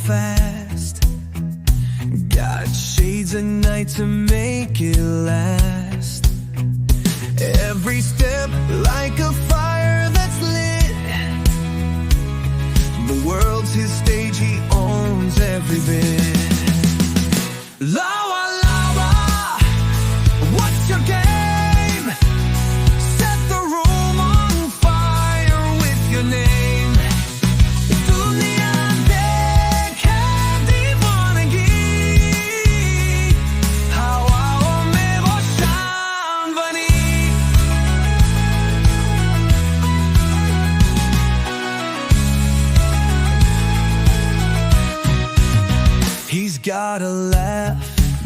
fast. Got shades at night to make it last. Every step like a fire that's lit. The world's his stage, he owns every bit. Lawa, Lawa, what's your game? Set the room on fire with your name. Dunia dekhe divanagi, hawaon mein wo shaan bani. He's got a laugh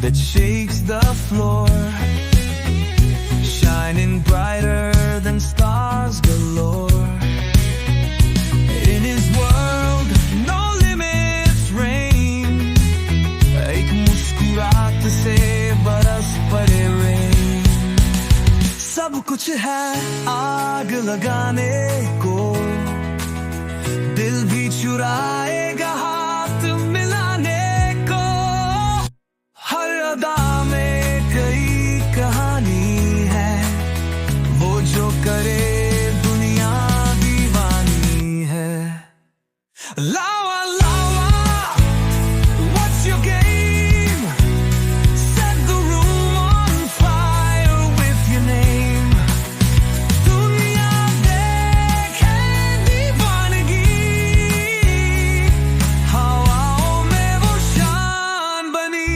that shakes the floor, shining brighter than stars galore. In his world, no limits reign. एक मुस्कुराहट से बरस पड़े rain. सब कुछ है आग लगाने को, दिल भी चुराएगा हाथ मिलाने को. हर अदा में कई कहानी है, वो जो करे दुनिया दीवानी है. Lawa, Lawa, what's your game? Set the room on fire with your name. दुनिया देखे दीवानगी, हवाओं में वो शान बनी.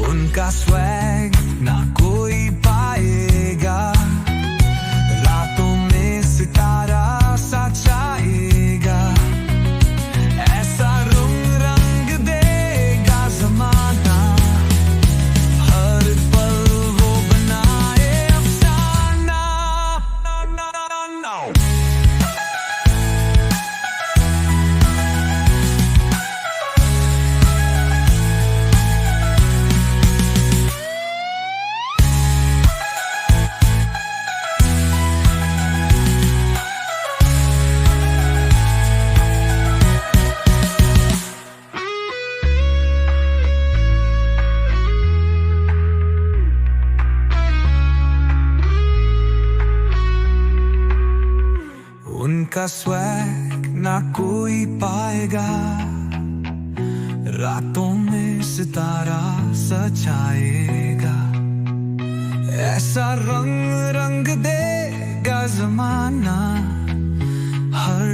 उनका स्वैग ना कोई पाएगा, रातों में सितारा सा छाएगा. ऐसा रंग रंग देगा ज़माना, हर पल वो बनाए अफसाना. उनका स्वैग ना कोई पाएगा, रातों में सितारा सजाएगा. ऐसा रंग रंग देगा ज़माना, हर